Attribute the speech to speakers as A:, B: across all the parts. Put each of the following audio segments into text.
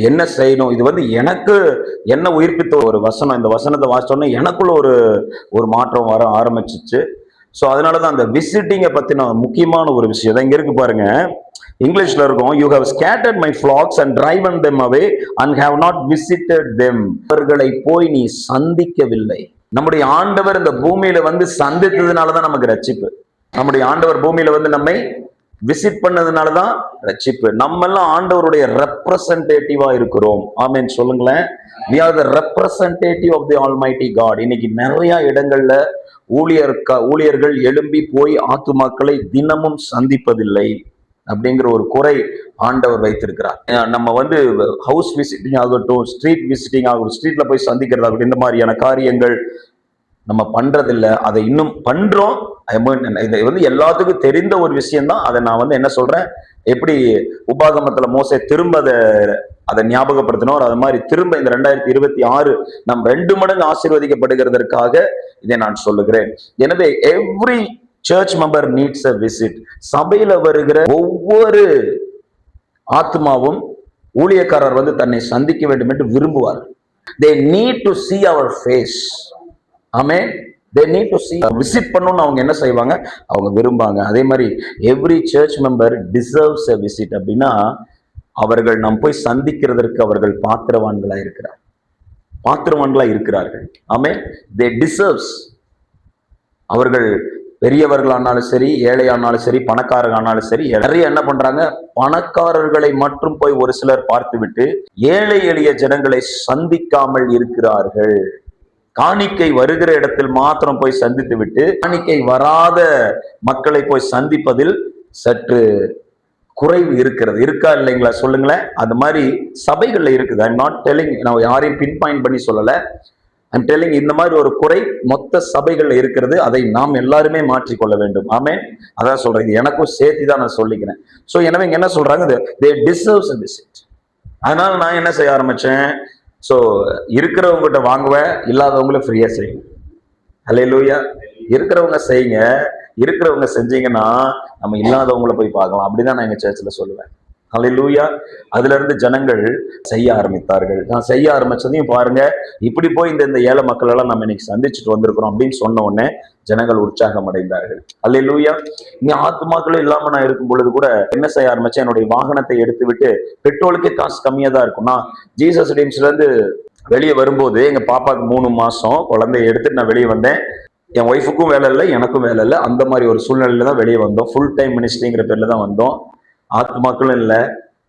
A: என்ன செய்யணும், இது வந்து எனக்கு என்ன உயிர்ப்பித்த ஒரு வசனம். இந்த வசனத்தை வாசிச்சோன்னே எனக்குள்ள ஒரு ஒரு மாற்றம் வர ஆரம்பிச்சிச்சு. ஸோ அதனாலதான் அந்த விசிட்டிங்கை பத்தின முக்கியமான ஒரு விஷயம் தான் இங்க இருக்கு பாருங்க. இங்கிலீஷ்ல இருக்கும், you have scattered my flocks and driven them away and have not visited them. அவர்களை போய் நீ சந்திக்கவில்லை. நம்முடைய ஆண்டவர் இந்த பூமியில வந்து சந்தித்ததுனாலதான் நமக்கு ரட்சிப்பு. நம்முடைய ஆண்டவர் பூமியில வந்து நம்மை விசிட் பண்ணதுனாலதான் ரட்சிப்பு. நம்ம எல்லாம் ஆண்டவருடைய ரெப்ரசன்டேட்டிவா இருக்கிறோம். ஆமென் சொல்லுங்களேன். we are the representative of the almighty god. இன்னைக்கு நிறைய இடங்கள்ல ஊழியர்கள் எழும்பி போய் ஆத்துமாக்களை தினமும் சந்திப்பதில்லை அப்படிங்கிற ஒரு குறை ஆண்டவர் வைத்திருக்கிறார். நம்ம வந்து ஹவுஸ் விசிட்டிங் ஆகட்டும், ஸ்ட்ரீட் விசிட்டிங் ஆகட்டும், ஸ்ட்ரீட்ல போய் சந்திக்கிறதாகட்டும், இந்த மாதிரியான காரியங்கள் நம்ம பண்றதில்லை. அதை இன்னும் பண்றோம். இதை வந்து எல்லாத்துக்கும் தெரிந்த ஒரு விஷயம் தான். அதை நான் வந்து என்ன சொல்றேன், எப்படி உபாகமத்துல மோசே திரும்ப அதை ஞாபகப்படுத்தினோம், அது மாதிரி திரும்ப இந்த 2026 நம் 2 மடங்கு ஆசீர்வதிக்கப்படுகிறதற்காக இதை நான் சொல்லுகிறேன். எனவே every search member needs a visit. சபையில வருகிற ஒவ்வொரு ஆத்மாவும் ஊழியக்காரர் வந்து தன்னை சந்திக்க வேண்டும் என்று விரும்புவார். they need to see our face. ஆமே, they need to see. Visit பண்ணணும்னு அவங்க என்ன செய்வாங்க, அவங்க விரும்பாங்க. அதே மாதிரி every search member deserves a visit. அப்படின்னா அவர்கள் நாம் போய் சந்திக்கிறதற்கு அவர்கள் பாத்திரவான்களா இருக்கிறார்கள். ஆமே, they deserves. அவர்கள் பெரியவர்களானாலும் சரி, ஏழையானாலும் சரி, பணக்காரர்களானாலும் சரி, நிறைய என்ன பண்றாங்க, பணக்காரர்களை மட்டும் போய் ஒரு சிலர் பார்த்துவிட்டு ஏழை எளிய ஜனங்களை சந்திக்காமல் இருக்கிறார்கள். காணிக்கை வருகிற இடத்தில் மாத்திரம் போய் சந்தித்து விட்டு காணிக்கை வராத மக்களை போய் சந்திப்பதில் சற்று குறைவு இருக்கிறது. இருக்கா இல்லைங்களா சொல்லுங்களேன். அது மாதிரி சபைகள்ல இருக்குது. ஐம் நாட் டெல்லிங், நான் யாரையும் பின் பாயிண்ட் பண்ணி சொல்லல. ஐம் டெல்லிங், இந்த மாதிரி ஒரு குறை மொத்த சபைகள்ல இருக்கிறது. அதை நாம் எல்லாருமே மாற்றிக்கொள்ள வேண்டும். ஆமே, அதான் சொல்றேன், எனக்கும் சேர்த்து தான் நான் சொல்லிக்கிறேன். ஸோ எனவே என்ன சொல்றாங்க, they deserves a visit. அதனால நான் என்ன செய்ய ஆரம்பிச்சேன், ஸோ இருக்கிறவங்ககிட்ட வாங்குவேன், இல்லாதவங்களும் ஃப்ரீயா செய்யுங்க. ஹல்லேலூயா. இருக்கிறவங்க செய்யுங்க, இருக்கிறவங்க செஞ்சீங்கன்னா நம்ம இல்லாதவங்களை போய் பார்க்கலாம். அப்படிதான் நான் எங்க சர்ச்சில் சொல்லுவேன். ஹல்லேலூயா. அதுல இருந்து ஜனங்கள் செய்ய ஆரம்பித்தார்கள். நான் செய்ய ஆரம்பிச்சதையும் பாருங்க, இப்படி போய் இந்த ஏழை மக்கள் எல்லாம் நம்ம இன்னைக்கு சந்திச்சுட்டு வந்திருக்கிறோம் அப்படின்னு சொன்ன உடனே ஜனங்கள் உற்சாகம் அடைந்தார்கள். ஹல்லேலூயா. இங்க ஆத்துமாக்களும் இல்லாம நான் இருக்கும் பொழுது கூட என்ன செய்ய ஆரம்பிச்சேன், என்னுடைய வாகனத்தை எடுத்து விட்டு, பெட்ரோலுக்கே காசு கம்மியா தான் இருக்கும். நான் ஜீசஸ் டீம்ஸ்ல இருந்து வெளியே வரும்போது எங்க பாப்பாக்கு 3 மாசம் குழந்தைய எடுத்துட்டு நான் வெளியே வந்தேன். என் ஒய்ஃபுக்கும் வேலை இல்லை, எனக்கும் வேலை இல்லை. அந்த மாதிரி ஒரு சூழ்நிலையில தான் வெளியே வந்தோம். ஃபுல் டைம் மினிஸ்ட்ரிங்கிற பேர்ல தான் வந்தோம். ஆத்துமாக்களும் இல்லை.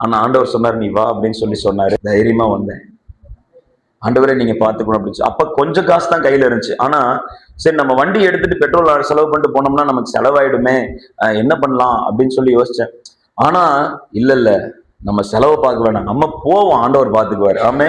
A: ஆனா ஆண்டவர் சொன்னார், நீ வா அப்படின்னு சொன்னாரு. தைரியமா வந்தேன். ஆண்டவரே நீங்க பாத்துக்கணும் அப்படின்னு. அப்ப கொஞ்சம் காசு தான் கையில இருந்துச்சு. ஆனா சரி, நம்ம வண்டி எடுத்துட்டு பெட்ரோல் செலவு பண்ணிட்டு போனோம்னா நமக்கு செலவாயிடுமே, என்ன பண்ணலாம் அப்படின்னு சொல்லி யோசிச்சேன். ஆனா இல்ல, நம்ம செலவை பார்க்க வேணாம், நம்ம போவோம், ஆண்டவர் பாத்துக்குவாரு. ஆமே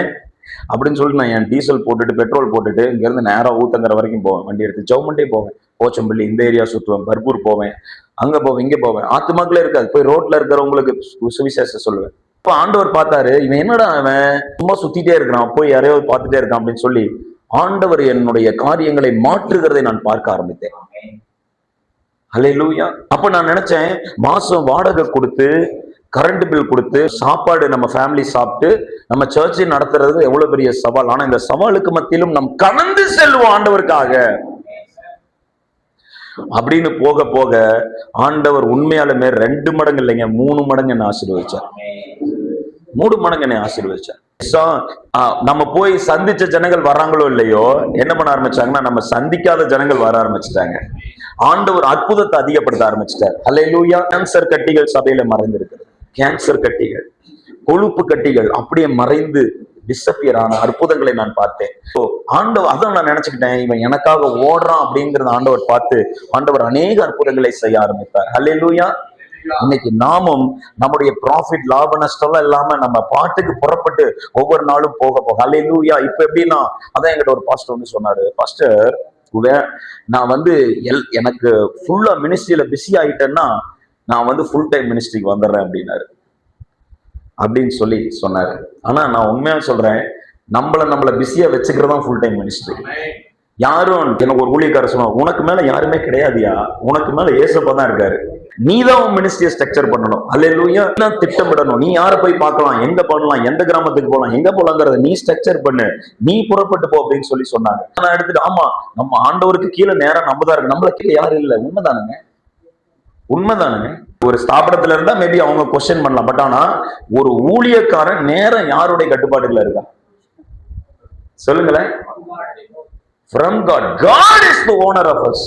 A: அப்படின்னு சொல்லிட்டு நான் என் டீசல் போட்டுட்டு பெட்ரோல் போட்டுட்டு இங்க இருந்து நேரம் ஊத்தங்கரை வரைக்கும் போவேன். வண்டி எடுத்து ஜவுமண்டே போவேன், போச்சம்பள்ளி இந்த ஏரியா சுத்துவேன், பர்பூர் போவேன், அங்க போவேன், இங்க போவேன். ஆத்துமாக்களே இருக்காது. போய் ரோட்ல இருக்கிறவங்களுக்கு சுவிசேஷம் சொல்லுவேன். இப்ப ஆண்டவர் பார்த்தாரு, இவன் என்னடா அவன் சும்மா சுத்திட்டே இருக்கிறான், போய் யாரையாவது பார்த்துட்டே இருக்கான் அப்படின்னு சொல்லி ஆண்டவர் என்னுடைய காரியங்களை மாற்றுகிறதை நான் பார்க்க ஆரம்பித்தேன். ஹல்லேலூயா. அப்ப நான் நினைச்சேன், மாசம் வாடகை கொடுத்து, கரண்ட் பில் கொடுத்து, சாப்பாடு நம்ம ஃபேமிலி சாப்பிட்டு நம்ம சர்ச்சை நடத்துறது எவ்வளவு பெரிய சவால். ஆனா இந்த சவாலுக்கு மத்தியிலும் நாம் கடந்து செல்வோம் ஆண்டவருக்காக அப்படின்னு போக போக ஆண்டவர் உண்மையாலுமே 2 மடங்கு இல்லைங்க, 3 மடங்கு என்ன ஆசீர்வதிச்சார். 3 மடங்கு என்னை ஆசீர்வதிச்சார். நம்ம போய் சந்திச்ச ஜனங்கள் வர்றாங்களோ இல்லையோ, என்ன பண்ண ஆரம்பிச்சாங்கன்னா, நம்ம சந்திக்காத ஜனங்கள் வர ஆரம்பிச்சுட்டாங்க. ஆண்டவர் அற்புதத்தை அதிகப்படுத்த ஆரம்பிச்சிட்டார். அல்லேலூயா. கேன்சர் கட்டிகள் சபையில மறைந்திருக்கிறது. கேன்சர் கட்டிகள், கொழுப்பு கட்டிகள் அப்படியே மறைந்து டிஸப்பியர் ஆன அற்புதங்களை நான் பார்த்தேன். ஆண்டவர், அதான் நான் நினைச்சுக்கிட்டேன், இவன் எனக்காக ஓடுறான் அப்படிங்கறத ஆண்டவர் பார்த்து ஆண்டவர் அநேக அற்புதங்களை செய்ய ஆரம்பித்தார். அல்லேலூயா. இன்னைக்கு நாமும் நம்முடைய ப்ராஃபிட், லாப நஷ்டம் இல்லாம நம்ம பாட்டுக்கு புறப்பட்டு ஒவ்வொரு நாளும் போக அல்லேலூயா. இப்ப எப்படின்னா, அதான் என்கிட்ட ஒரு பாஸ்டர் வந்து சொன்னாரு, பாஸ்டர் நான் வந்து எனக்கு ஃபுல்லா மினிஸ்ட்ரியில பிஸி ஆயிட்டேன்னா நான் வந்து ஃபுல் டைம் மினிஸ்ட்ரிக்கு வந்துடுறேன் அப்படின்னு சொல்லி சொன்னாரு. ஆனா நான் உண்மையா சொல்றேன், நம்மள பிஸியா வச்சுக்கிறதா ஃபுல் டைம் மினிஸ்ட்ரி. யாரும் எனக்கு ஒரு ஊழியக்காரர் சொன்னார், உனக்கு மேல யாருமே கிடையாதுயா, உனக்கு மேல ஏசப்பா தான் இருக்காரு. நீதான் உன் மினிஸ்ட்ரியை ஸ்ட்ரக்சர் பண்ணணும். அல்லேலூயா. திட்டமிடணும். நீ யாரை போய் பார்க்கலாம், எங்க பண்ணலாம், எந்த கிராமத்துக்கு போகலாம், எங்க போலாங்கிறத நீ ஸ்ட்ரக்சர் பண்ணு, நீ புறப்பட்டு போ அப்படின்னு சொல்லி சொன்னாங்க. நான் எடுத்துட்டு ஆமா நம்ம ஆண்டவருக்கு கீழே நேரம் நம்மதான் இருக்கு, நம்மள கீழே யாரும் இல்லை. உண்மைதானுங்க, உண்மைதானுங்க. ஒரு ஸ்தாபனத்துல இருந்தா மேபி அவங்க கொஸ்டின் பண்ணலாம். பட் ஆனா ஒரு ஊழியக்காரன் நேரம் யாருடைய கட்டுப்பாட்டுல இருக்கா சொல்லுங்களேன்? From God. God is the owner of us.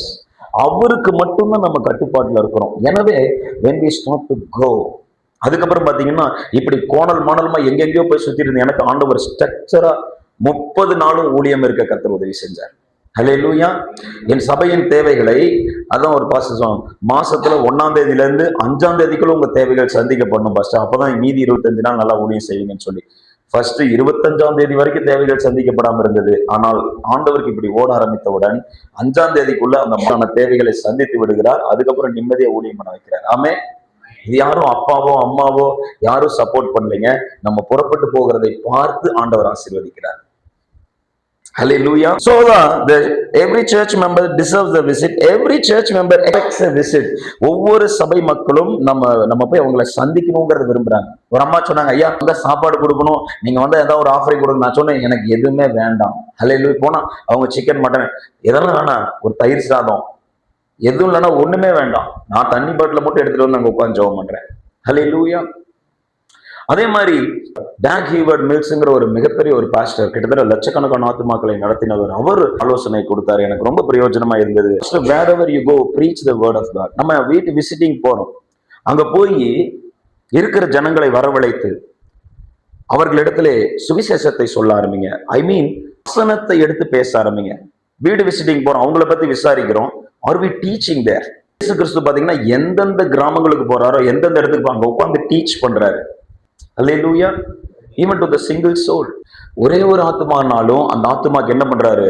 A: அவருக்கு மட்டும்தான் நம்ம கட்டுப்பாட்டுல இருக்கிறோம். எனவே when we start to go, அதுக்கப்புறம் பாத்தீங்கன்னா இப்படி கோணல் மாணல்மா எங்கெங்கயோ போய் சுத்தி இருந்தேன். எனக்கு ஆண்டவர் ஸ்ட்ரக்சரா 30 நாளும் ஊழியம் இருக்க கர்த்தர் உதவி செஞ்சார். ஹல்லேலூயா. என் சபையின் தேவைகளை, அதான் ஒரு பாஸ்டர் மாசத்துல 1ஆம் தேதியில இருந்து 5ஆம் தேதிக்குள்ள உங்க தேவைகள் சந்திக்கப்படணும் பாஸ்டர், அப்பதான் மீதி 25 நாள் நல்லா ஊழியம் செய்வீங்கன்னு சொல்லி. ஃபர்ஸ்ட் 25ஆம் தேதி வரைக்கும் தேவைகள் சந்திக்கப்படாம இருந்தது. ஆனால் ஆண்டவருக்கு இப்படி ஓட ஆரம்பித்தவுடன் 5ஆம் தேதிக்குள்ள அந்த தேவைகளை சந்தித்து விடுகிறார். அதுக்கப்புறம் நிம்மதியா ஊழியம் பண்ண வைக்கிறார். ஆமே. இது யாரும் அப்பாவோ அம்மாவோ யாரும் சப்போர்ட் பண்ணலைங்க. நம்ம புறப்பட்டு போகிறதை பார்த்து ஆண்டவர் ஆசீர்வதிக்கிறார். Hallelujah. So every church member deserves a visit. Every church member expects a visit. ஒவ்வொரு சபை மக்களும் நம்ம போய் அவங்களை சந்திக்கணுங்கிறத விரும்புறாங்க. ஒரு அம்மா சொன்னாங்க, ஐயா அங்க சாப்பாடு கொடுக்கணும், நீங்க வந்து ஏதாவது ஒரு ஆஃபரை கொடுங்க. நான் சொன்னேன் எனக்கு எதுவுமே வேண்டாம். ஹல்லேலூயா. போனா அவங்க சிக்கன் மட்டன் எதெல்லாம் வேணாம், ஒரு தயிர் சாதம் எதுவும் இல்லைன்னா ஒண்ணுமே வேண்டாம், நான் தண்ணி பாட்டில மட்டும் எடுத்துட்டு வந்து அங்க உட்காந்து ஜெபம் பண்றேன். ஹல்லேலூயா. அதே மாதிரி டாக் ஹீவர்ட் மில்ஸ்ங்கிற ஒரு மிகப்பெரிய ஒரு பாஸ்டர், கிட்டத்தட்ட லட்சக்கணக்கான ஆத்துமாக்களை நடத்தினவர், அவர் ஆலோசனை கொடுத்தாரு. எனக்கு ரொம்ப பிரயோஜனமா இருந்தது. wherever you go, preach the word of God. நம்ம வீட்டு விசிட்டிங் போறோம், அங்க போய் இருக்கிற ஜனங்களை வரவழைத்து அவர்களிடத்திலே சுவிசேஷத்தை சொல்ல ஆரம்பிங்க. ஐ மீன் வசனத்தை எடுத்து பேச ஆரம்பிங்க. வீடு விசிட்டிங் போறோம், அவங்கள பத்தி விசாரிக்கிறோம். ஆர் வி டீச்சிங் தேர்? இயேசு கிறிஸ்து பாத்தீங்கன்னா எந்தெந்த கிராமங்களுக்கு போறாரோ, எந்தெந்த இடத்துக்கு அங்க உட்கார்ந்து டீச் பண்றாரு. Hallelujah. Even to the single soul. ஒரே ஒரு ஆத்துமானாலும் அந்த ஆத்துமாக்கு என்ன பண்றாரு?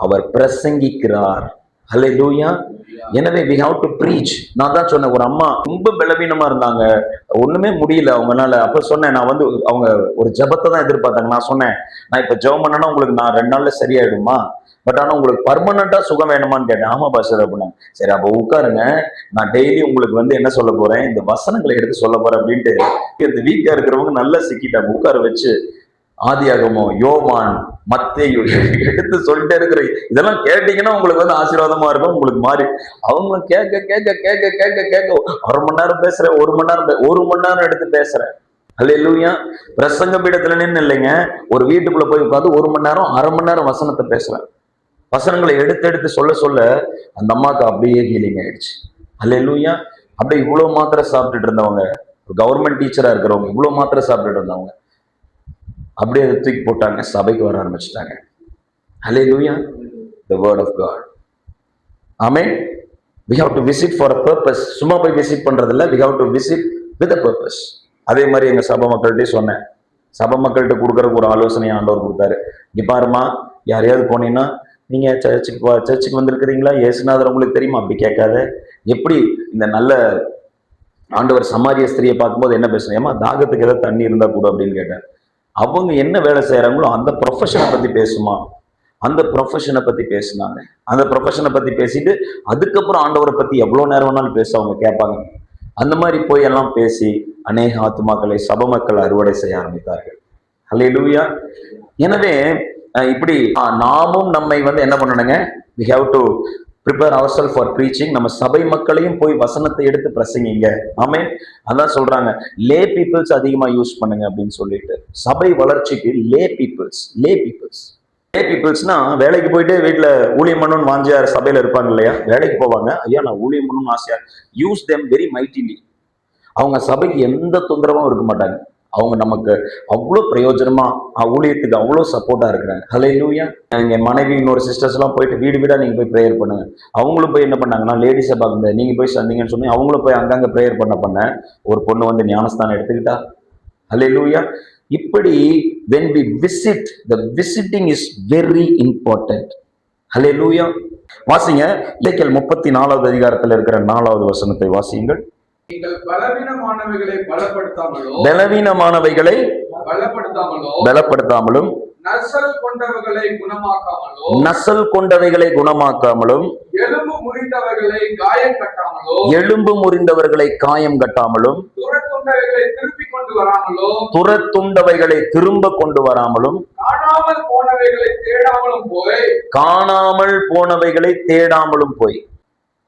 A: அவர் பிரசங்கிக்கிறார். Hallelujah. எனவே we have to preach. நான் தான் சொன்னேன், ஒரு அம்மா ரொம்ப பலவீனமா இருந்தாங்க, ஒண்ணுமே முடியல அவங்கனால. அப்ப சொன்னேன், நான் வந்து அவங்க ஒரு ஜெபத்தை தான் எதிர்பார்த்தாங்க. நான் சொன்னேன், நான் இப்ப ஜெபம் பண்ணேன்னா உங்களுக்கு நான் 2 நாள்ல சரியாயிடுமா, பட் ஆனா உங்களுக்கு பர்மனண்டா சுகம் வேணுமான்னு கேட்டேன். ஆமா பாஸ்டர் அப்படின்னா, சரி அப்ப உட்காருங்க, நான் டெய்லி உங்களுக்கு வந்து என்ன சொல்ல போறேன், இந்த வசனங்களை எடுத்து சொல்ல போறேன் அப்படின்ட்டு. இந்த வீக்கா இருக்கிறவங்க நல்லா சிக்கிட்டாங்க. உட்கார வச்சு ஆதியாகமம், யோவான், மத்தேயு எடுத்து சொல்லிட்டே இருக்கிற இதெல்லாம் கேட்டீங்கன்னா உங்களுக்கு வந்து ஆசீர்வாதமா இருக்கும். உங்களுக்கு மாறி அவங்க கேட்க கேட்க கேட்க கேட்க கேட்க 1/2 மணி நேரம் பேசுறேன், 1 மணி நேரம் எடுத்து பேசுறேன். ஹல்லேலூயா. பிரசங்க பீடத்துல நின்று இல்லைங்க, ஒரு வீட்டுக்குள்ள போய் உட்காந்து 1 மணி நேரம் 1/2 மணி நேரம் வசனத்தை பேசுறேன். வசனங்களை எடுத்து எடுத்து சொல்ல சொல்ல அந்த அம்மாவுக்கு அப்படியே ஹீலிங் ஆயிடுச்சு. ஹல்லேலூயா. அப்படியே இவ்வளவு மாத்திரை சாப்பிட்டுட்டு இருந்தவங்க, கவர்மெண்ட் டீச்சரா இருக்கிறவங்க, இவ்வளவு மாத்திரை சாப்பிட்டுட்டு இருந்தவங்க அப்படியே அதை தூக்கி போட்டாங்க, சபைக்கு வர ஆரம்பிச்சுட்டாங்க. ஹல்லேலூயா. The word of God. Amen. We have to visit for a purpose. சும்மா போய் விசிட் பண்றது இல்ல, we have to visit with a purpose. அதே மாதிரி எங்க சபை மக்கள்கிட்ட சொன்னேன், சபை மக்கள்கிட்ட கொடுக்கறதுக்கு ஒரு ஆலோசனை ஆண்டவர் கொடுத்தாரு. இங்க பாருமா, யாரையாவது போனீங்கன்னா நீங்க சர்ச்சுக்கு வந்திருக்கிறீங்களா, இயேசுநாதர் உங்களுக்கு தெரியுமா, அப்படி கேட்காத. எப்படி இந்த நல்ல ஆண்டவர் சமாரிய ஸ்திரியை பார்க்கும்போது என்ன பேசுறேன், ஏமா தாகத்துக்கு ஏதாவது தண்ணி இருந்தா கூட அப்படின்னு கேட்டேன். அவங்க என்ன வேலை செய்யறாங்களோ அந்த ப்ரொஃபஷனை பத்தி பேசுமா, அந்த ப்ரொஃபஷனை பத்தி பேசினாங்க. அந்த ப்ரொஃபஷனை பத்தி பேசிட்டு அதுக்கப்புறம் ஆண்டவரை பத்தி எவ்வளவு நேரம் வேணாலும் பேச அவங்க கேட்பாங்க. அந்த மாதிரி போய் எல்லாம் பேசி அநேக ஆத்துமாக்களை சபை மக்கள் அறுவடை செய்ய ஆரம்பித்தார்கள். ஹல்லேலூயா. எனவே இப்படி நாமும் நம்மை வந்து என்ன பண்ணணுங்க, we have to prepare ourselves for preaching. நம்ம சபை மக்களையும் போய் வசனத்தை எடுத்து பிரசங்கிங்க. ஆமென். அதான் சொல்றாங்க, லே பீப்புள்ஸ் அதிகமா யூஸ் பண்ணுங்க அப்படின்னு சொல்லிட்டு. சபை வளர்ச்சிக்கு லே பீப்புள்ஸ்னா வேலைக்கு போயிட்டு வீட்டுல ஊழியம் பண்ணணும்னு வாஞ்சியா சபையில இருப்பாங்க இல்லையா, வேலைக்கு போவாங்க, ஐயா நான் ஊழியம் பண்ணணும்னு ஆசையா. Use them very mightily. அவங்க சபைக்கு எந்த தொந்தரவும் இருக்க மாட்டாங்க. அவங்க நமக்கு அவ்வளோ பிரயோஜனமா ஊழியத்துக்கு அவ்வளோ சப்போர்ட்டா இருக்கிறாங்க. ஹல்லேலூயா. எங்க மனைவி இன்னொரு சிஸ்டர்ஸ் எல்லாம் போயிட்டு வீடு வீடா நீங்க போய் ப்ரேயர் பண்ணுங்க. அவங்களும் போய் என்ன பண்ணாங்கன்னா, லேடிஸை பார்க்க நீங்க போய் சந்திங்கன்னு சொல்லி அவங்களும் போய் அங்கங்க ப்ரேயர் பண்ண ஒரு பொண்ணு வந்து ஞானஸ்தானம் எடுத்துக்கிட்டா. ஹல்லேலூயா. இப்படி when we visit, the visiting is very important. ஹல்லேலூயா. வாசிங்க எசேக்கியேல் 34வது அதிகாரத்தில் இருக்கிற 4வது வசனத்தை வாசியுங்கள்.
B: நீங்கள் பலவீனமானவைகளை பலப்படுத்தாமலும் நசல் கொண்டவைகளை குணமாக்காமலும்
A: நசல் கொண்டவைகளை குணமாக்காமலும்
B: எலும்பு முறிந்தவர்களை காயம் கட்டாமலும்
A: எலும்பு முறிந்தவர்களை காயம் கட்டாமலும்
B: துரத்துண்டவைகளை திருப்பி கொண்டு வராமலும்
A: துரத்துண்டவைகளை திரும்ப கொண்டு வராமலும்
B: காணாமல் போனவைகளை தேடாமலும் போய்
A: காணாமல் போனவைகளை தேடாமலும் போய்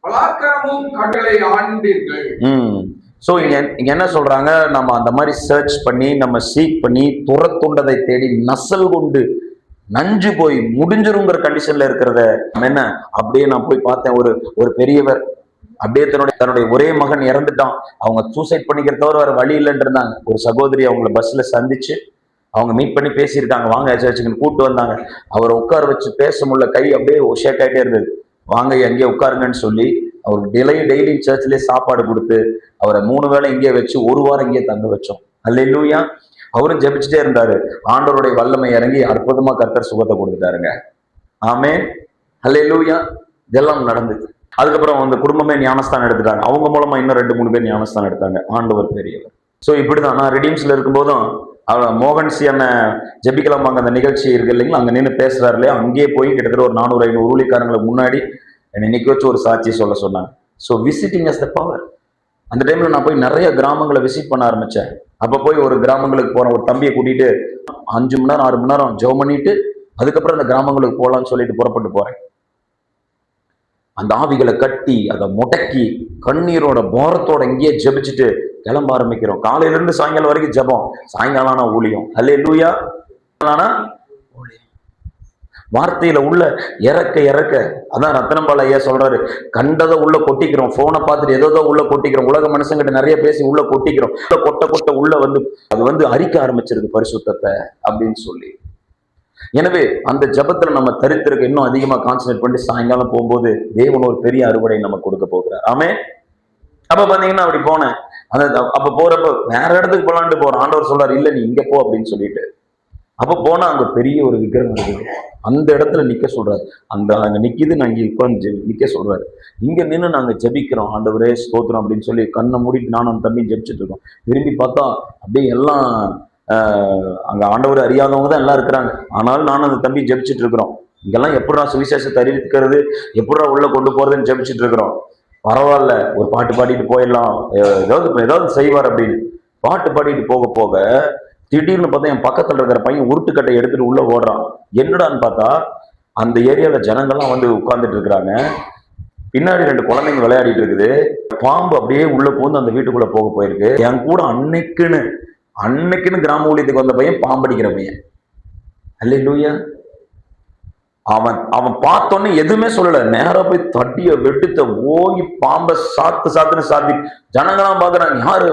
B: பலாத்காரமும் கடலை ஆண்டீர்கள்.
A: சோ இங்க என்ன சொல்றாங்க, நம்ம அந்த மாதிரி சர்ச் பண்ணி நம்ம சீக் பண்ணி துரத்துண்டதை தேடி நசல் கொண்டு நஞ்சு போய் முடிஞ்சிருங்கிற கண்டிஷன்ல இருக்கிறத என்ன அப்படியே நான் போய் பார்த்தேன். ஒரு பெரியவர் அப்படியே தன்னுடைய ஒரே மகன் இறந்துட்டான். அவங்க சூசைட் பண்ணிக்கிற தவிர வேற வழி இல்லைன்னு இருந்தாங்க. ஒரு சகோதரி அவங்கள பஸ்ல சந்திச்சு அவங்க மீட் பண்ணி பேசியிருக்காங்க. வாங்க சர்ச்சுக்குன்னு கூப்பிட்டு வந்தாங்க. அவரை உட்கார வச்சு பேச முடியல, கை அப்படியே ஷேக் ஆகிட்டே இருந்தது. வாங்க எங்கேயே உட்காருங்கன்னு சொல்லி அவருக்கு டெய்லி சர்ச்லயே சாப்பாடு கொடுத்து அவரை 3 வேளை இங்கே வச்சு 1 வாரம் இங்கே தங்க வச்சோம். அல்லேலூயா. அவரும் ஜெபிச்சுட்டே இருந்தாரு. ஆண்டவருடைய வல்லமை இறங்கி அற்புதமா கர்த்தர் சுகத்தை கொடுத்துட்டாருங்க. ஆமென். அல்லேலூயா. இதெல்லாம் நடந்தது. அதுக்கப்புறம் அந்த குடும்பமே ஞானஸ்தானம் எடுத்துட்டாங்க. அவங்க மூலமா இன்னும் 2-3 பேர் ஞானஸ்தானம் எடுத்தாங்க. ஆண்டவர் பெரியவர். ஸோ இப்படிதான் நான் ரிடீம்ஸ்ல இருக்கும்போதும் மோகன்சி அண்ணன் ஜெபிக்கலாம் வாங்க அந்த நிகழ்ச்சி இருக்கு இல்லைங்களா, அங்க நின்று பேசுறாரு இல்லையா, அங்கேயே போய் கிட்டத்தட்ட ஒரு 400-500 ஊழியக்காரங்களுக்கு முன்னாடி என்னை நிக்க வச்சு ஒரு சாட்சி சொல்ல சொன்னாங்க. So visiting is the power. அந்த டைம்ல நான் போய் நிறைய கிராமங்களை விசிட் பண்ண ஆரம்பிச்சேன். அப்ப போய் ஒரு கிராமங்களுக்கு போறேன், ஒரு தம்பியை கூட்டிட்டு 5 மணி நேரம் 6 மணி நேரம் ஜெபம் பண்ணிட்டு அதுக்கப்புறம் அந்த கிராமங்களுக்கு போகலான்னு சொல்லிட்டு புறப்பட்டு போறேன். அந்த ஆவிகளை கட்டி அதை முடக்கி கண்ணீரோட போரத்தோட இங்கேயே ஜெபிச்சுட்டு கிளம்ப ஆரம்பிக்கிறோம். காலையில இருந்து சாயங்காலம் வரைக்கும் ஜெபம், சாயங்காலானா ஊழியம். அல்லேலூயா. வார்த்தையில உள்ள இறக்க அதான் ரத்தனம்பால் ஐயா சொல்றாரு, கண்டதை உள்ள கொட்டிக்கிறோம். போனை பார்த்துட்டு ஏதோ உள்ள கொட்டிக்கிறோம். உலக மனுஷங்கிட்ட நிறைய பேசி உள்ள கொட்டிக்கிறோம். கொட்ட உள்ள அது அரிக்க ஆரம்பிச்சிருக்கு பரிசுத்தத்தை அப்படின்னு சொல்லி. எனவே அந்த ஜபத்துல நம்ம தரித்திருக்க இன்னும் அதிகமா கான்சன்ட்ரேட் பண்ணி சாயங்காலம் போகும்போது தேவன் ஒரு பெரிய அறுவடை நம்ம கொடுக்க போகிறார். ஆமே. அப்ப பாத்தீங்கன்னா அப்படி போனேன். அப்ப போறப்ப வேற இடத்துக்கு போலான்ட்டு போறோம். ஆண்டவர் சொல்றாரு, இல்ல நீ இங்க போ அப்படின்னு சொல்லிட்டு. அப்ப போனா அங்க பெரிய ஒரு விக்கிரகம் இருக்குது. அந்த இடத்துல நிக்க சொல்றாரு. அங்க நிக்குது, நாங்க இப்ப நிக்க சொல்றாரு. இங்க நின்று நாங்க ஜெபிக்கிறோம், ஆண்டவரே ஸ்தோத்திரம் அப்படின்னு சொல்லி கண்ணை மூடிட்டு நானும் அந்த தம்பி ஜெபிச்சுட்டு இருக்கோம். திரும்பி பார்த்தா அப்படியே எல்லாம் அங்க ஆண்டவர் அறியாதவங்க தான் எல்லாம் இருக்கிறாங்க. ஆனாலும் நானும் அந்த தம்பி ஜெபிச்சுட்டு இருக்கிறோம். இங்கெல்லாம் எப்படா சுவிசேஷத்தை அறிவிக்கிறது, எப்படா உள்ள கொண்டு போறதுன்னு ஜெபிச்சுட்டு இருக்கிறோம். பரவாயில்ல, ஒரு பாட்டு பாடிட்டு போயிடலாம், ஏதாவது செய்வார் அப்படின்னு பாட்டு பாடிட்டு போக திடீர்னு பார்த்தா என் பக்கத்துல இருக்கிற பையன் உருட்டுக்கட்டை எடுத்துட்டு உள்ள ஓடுறான். என்னடான்னு பார்த்தா அந்த ஏரியால ஜனங்கள்லாம் உட்கார்ந்துட்டு இருக்கிறாங்க. பின்னாடி 2 குழந்தைங்க விளையாடிட்டு இருக்குது. பாம்பு அப்படியே உள்ள பூந்து அந்த வீட்டுக்குள்ள போயிருக்கு. என் கூட அன்னைக்குன்னு கிராம ஊழியத்துக்கு வந்த பையன் பாம்படிக்கிற பையன். அல்லேலூயா. அவன் பார்த்தோன்னு எதுவுமே சொல்லல, நேரா போய் தட்டிய வெட்டுத்த ஓங்கி பாம்பை சாத்துன்னு ஜனங்கள்லாம் பாக்குறாங்க, யாரு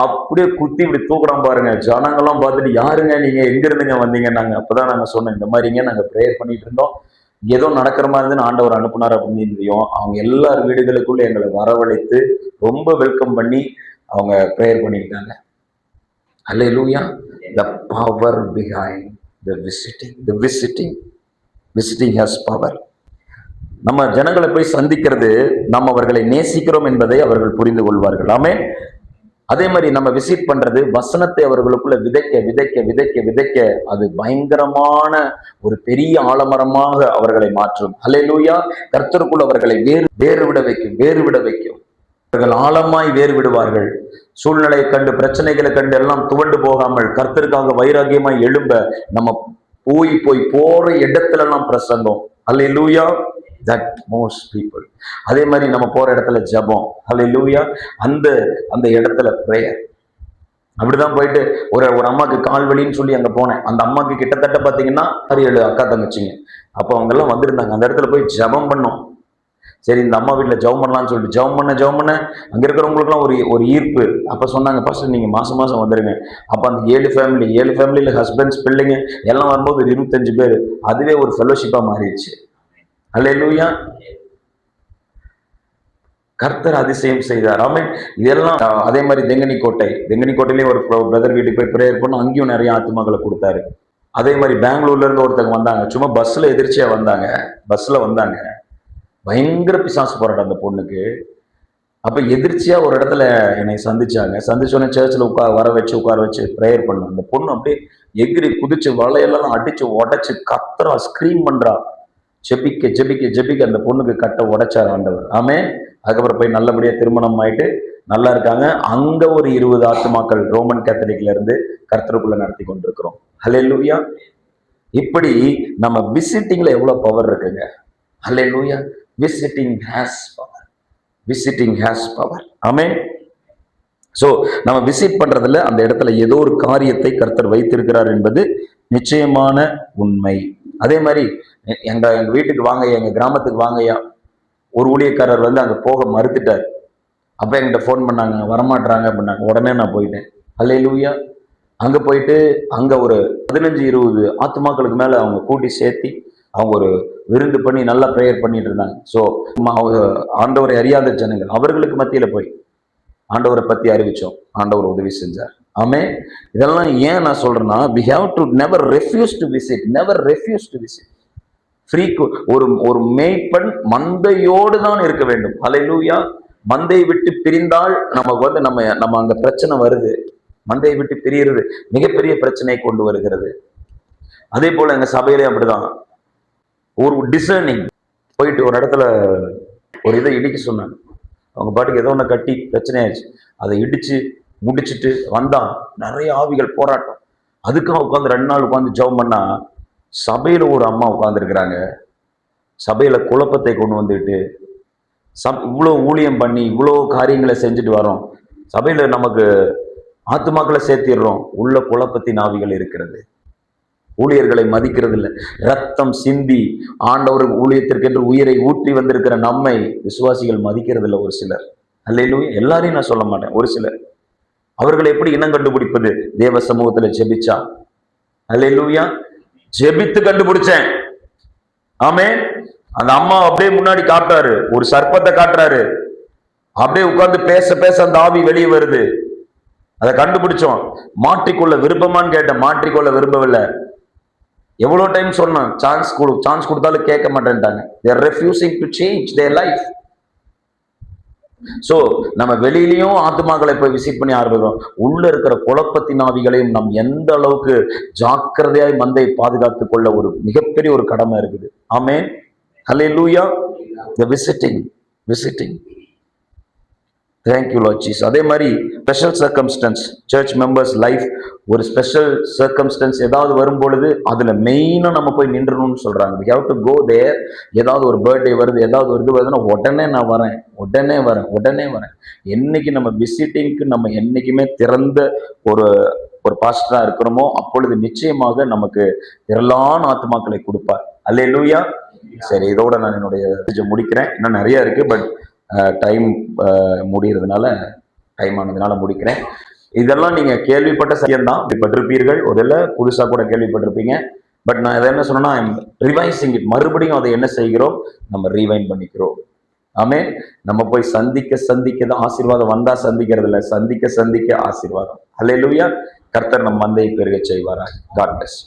A: அப்படியே குத்தி இப்படி தூக்குறான் பாருங்க. ஜனங்கள்லாம் பார்த்துட்டு, யாருங்க நீங்க, எங்க இருந்துங்க வந்தீங்க? நாங்க அப்பதான் நாங்க சொன்னோம், இந்த மாதிரிங்க நாங்க ப்ரேயர் பண்ணிட்டு இருந்தோம், ஏதோ நடக்கிற மாதிரி இருந்து ஆண்டவர் அனுப்புனார் அப்படின்னு தெரியும். அவங்க எல்லார் வீடுகளுக்குள்ள எங்களை வரவழைத்து ரொம்ப வெல்கம் பண்ணி அவங்க ப்ரேயர் பண்ணிக்கிட்டாங்க. அல்லேலூயா. The power behind the visiting has power. நம்ம ஜனங்களை போய் சந்திக்கிறது, நம்ம அவர்களை நேசிக்கிறோம் என்பதை அவர்கள் புரிந்து கொள்வார்கள். ஆமே. அதே மாதிரி நம்ம விசிட் பண்றது, வசனத்தை அவர்களுக்குள்ள விதைக்க அது பயங்கரமான ஒரு பெரிய ஆலமரமாக அவர்களை மாற்றும். அல்லேலூயா. கர்த்தருக்குள் அவர்களை வேறு விட வைக்கும். அவர்கள் ஆழமாய் வேறு விடுவார்கள். சூழ்நிலையை கண்டு, பிரச்சனைகளை கண்டு எல்லாம் துவண்டு போகாமல் கர்த்தருக்காக வைராகியமாய் எழும்ப நம்ம போய் போற இடத்துல எல்லாம் பிரசங்கம். அல்லேலூயா. that most people. அதே மாதிரி நம்ம போற இடத்துல ஜெபம். அல்லேலூயா. அந்த இடத்துல பிரேயர். அப்படிதான் போயிட்டு ஒரு அம்மாக்கு கால் வலின்னு சொல்லி அங்க போனேன். அந்த அம்மாக்கு கிட்டத்தட்ட பாத்தீங்கன்னா 6-7 அக்கா தங்கச்சிங்க. அப்போ அவங்க எல்லாம் வந்திருந்தாங்க. அந்த இடத்துல போய் ஜெபம் பண்ணோம். சரி, இந்த அம்மா வீட்டுல ஜெபம் பண்ணலாம்னு சொல்லிட்டு ஜெபம் பண்ண அங்க இருக்கிறவங்களுக்கு எல்லாம் ஒரு ஈர்ப்பு. அப்ப சொன்னாங்க, ஃபர்ஸ்ட் நீங்க மாசம் வந்துருங்க. அப்ப அந்த 7 ஃபேமிலியில ஹஸ்பண்ட்ஸ் பிள்ளைங்க எல்லாம் வரும்போது ஒரு 25 பேர், அதுவே ஒரு ஃபெலோஷிப்பா மாறிடுச்சு. அல்லேலூயா. கர்த்தர் அதிசயம் செய்தார். ஆமென். இதெல்லாம் அதே மாதிரி தெங்கனிக்கோட்டையிலேயும் ஒரு பிரதர் வீட்டுக்கு போய் பிரேயர் பண்ணோம். அங்கேயும் நிறைய ஆத்துமாக்களை கொடுத்தாரு. அதே மாதிரி பெங்களூர்ல இருந்து ஒருத்தங்க வந்தாங்க. சும்மா பஸ்ல எதிர்ச்சியா வந்தாங்க. பயங்கர பிசாசு போராட்டம் அந்த பொண்ணுக்கு. அப்ப எதிர்ச்சியா ஒரு இடத்துல என்னை சந்திச்சோன்னே சர்ச்சில் உட்கார வச்சு ப்ரேயர் பண்ணோம். அந்த பொண்ணு அப்படியே எகிரி குதிச்சு வலையெல்லாம் அடிச்சு உடைச்சு கத்துறா, ஸ்கிரீம் பண்றா. ஜெபிக்க ஜெபிக்க ஜெபிக்க அந்த பொண்ணுக்கு கட்ட உடைச்சார் ஆண்டவர். ஆமே. அதுக்கப்புறம் போய் நல்லபடியா திருமணம் ஆயிட்டு நல்லா இருக்காங்க. அங்க ஒரு 20 ஆத்துமாக்கள் ரோமன் கேத்தலிக்ல இருந்து கர்த்தருக்குள்ள நடத்தி கொண்டிருக்கிறோம். ஹல்லேலூயா. இப்படி நம்ம விசிட்டிங்ல எவ்வளவு பவர் இருக்குங்க. Hallelujah. Visiting has power. Visiting has power. Amen. So நம்ம விசிட் பண்றதுல அந்த இடத்துல ஏதோ ஒரு காரியத்தை கர்த்தர் வைத்திருக்கிறார் என்பது நிச்சயமான உண்மை. அதே மாதிரி எங்க எங்க வீட்டுக்கு வாங்கய்யா, எங்க கிராமத்துக்கு வாங்கய்யா. ஒரு ஊழியக்காரர் வந்து அங்க போக மறுத்துட்டார். அப்ப என்கிட்ட ஃபோன் பண்ணாங்க, வரமாட்டாங்க அப்படின்னாங்க. உடனே நான் போயிட்டேன். ஹல்லேலூயா. அங்க போயிட்டு அங்க ஒரு 15-20 ஆத்துமாக்களுக்கு மேல அவங்க கூட்டி சேர்த்தி அவங்க ஒரு விருந்து பண்ணி நல்லா ப்ரேயர் பண்ணிட்டு இருந்தாங்க. ஸோ ஆண்டவரை அறியாத ஜனங்கள் அவர்களுக்கு மத்தியில போய் ஆண்டவரை பத்தி அறிவிச்சோம். ஆண்டவர் உதவி செஞ்சார். ஆமே. இதெல்லாம் ஏன் நான் சொல்றேன்னா, we have to never refuse to visit, never refuse to visit. ஒரு ஒரு மேய்ப்பன் மந்தையோடு தான் இருக்க வேண்டும். ஹல்லேலூயா. மந்தையை விட்டு பிரிந்தால் நமக்கு வந்து நம்ம அங்க பிரச்சனை வருது. மந்தையை விட்டு பிரிகிறது மிகப்பெரிய பிரச்சனையை கொண்டு வருகிறது. அதே போல எங்க சபையிலே அப்படிதான். ஒரு டிசர்னிங் போயிட்டு ஒரு இடத்துல ஒரு இதை இடிக்க சொன்னாங்க. அவங்க பாட்டுக்கு ஏதோ ஒன்று கட்டி பிரச்சனை ஆயிடுச்சு. அதை இடிச்சு முடிச்சுட்டு வந்தான். நிறைய ஆவிகள் போராட்டம். அதுக்காக உட்காந்து 2 நாள் உட்காந்து ஜெபம் பண்ணா, சபையில ஒரு அம்மா உட்கார்ந்துருக்கிறாங்க. சபையில குழப்பத்தை கொண்டு வந்துட்டு இவ்வளவு ஊழியம் பண்ணி இவ்வளவு காரியங்களை செஞ்சுட்டு வரோம். சபையில நமக்கு ஆத்துமாக்களை சேர்த்திடுறோம், உள்ள குழப்பத்தின் ஆவிகள் இருக்கிறது. ஊழியர்களை மதிக்கிறது இல்லை. ரத்தம் சிந்தி ஆண்டவர் ஊழியத்திற்கென்று உயிரை ஊற்றி வந்திருக்கிற நம்மை விசுவாசிகள் மதிக்கிறது இல்லை ஒரு சிலர். அல்லேலூயா. எல்லாரையும் நான் சொல்ல மாட்டேன், ஒரு சிலர். அவர்களை எப்படி இனம் கண்டுபிடிப்பது? தேவ சமூகத்துல ஜெபிச்சா. அல்லேலூயா. ஜெபித்து கண்டுபிடிச்சேன். ஆமே. அந்த அம்மா அப்படியே முன்னாடி காட்டுறாரு, ஒரு சர்ப்பத்தை காட்டுறாரு. அப்படியே உட்கார்ந்து பேச பேச அந்த ஆவி வெளியே வருது. அதை கண்டுபிடிச்சோம். மாற்றிக்கொள்ள விருப்பமான்னு கேட்டேன், மாற்றிக்கொள்ள விரும்பவில்லை. எவ்வளவு டைம் சொன்னேன், சான்ஸ் கொடுத்தாலும் கேட்க மாட்டேன்ட்டாங்க. they are refusing to change their life. So நம்ம வெளியிலயும் ஆத்துமாக்களை போய் விசிட் பண்ணி ஆரம்பிக்கிறோம். உள்ள இருக்கிற குழப்பத்தின் ஆவிகளையும் நம் எந்த அளவுக்கு ஜாக்கிரதையாய் மந்தை பாதுகாத்துக் கொள்ள ஒரு மிகப்பெரிய ஒரு கடமை இருக்குது. ஆமென். ஹல்லேலூயா. the visiting. Thank you Lord Jesus. அதே மாதிரி special circumstances, church members life ஒரு ஸ்பெஷல் சர்க்கம்ஸ்டன்ஸ் ஏதாவது வரும்பொழுது அதுல மெயினா நம்ம போய் நின்றணும்னு சொல்றாங்க. we have to go there. ஏதாவது ஒரு பர்த்டே வருது, ஏதாவது ஒரு இது வருதுன்னா உடனே நான் வரேன், உடனே வரேன். என்னைக்கு நம்ம விசிட்டிங்க்கு நம்ம என்னைக்குமே திறந்த ஒரு ஒரு பாஸ்டரா இருக்கிறோமோ அப்பொழுது நிச்சயமாக நமக்கு திரளான ஆத்துமாக்களை கொடுப்பார். அல்லேலூயா. சரி, இதோட நான் என்னுடைய முடிக்கிறேன். இன்னும் நிறைய இருக்கு, பட் டைம் முடிகிறதுனால டைம் ஆனதுனால முடிக்கிறேன். இதெல்லாம் நீங்க கேள்விப்பட்ட சத்தியம்தான், கேள்விப்பட்டிருப்பீர்கள், ஒரு புதுசா கூட கேள்விப்பட்டிருப்பீங்க. பட் நான் என்ன சொன்னா, ரிவைசிங் இட். மறுபடியும் அதை என்ன செய்கிறோம், நம்ம ரீவைண்ட் பண்ணிக்கிறோம். ஆமே. நம்ம போய் சந்திக்க தான் ஆசீர்வாதம். வந்தா சந்திக்கிறது இல்லை, சந்திக்க ஆசீர்வாதம். அல்லேலூயா. கர்த்தர் நம் மந்தையை பெருக செய்வாரா. God plus.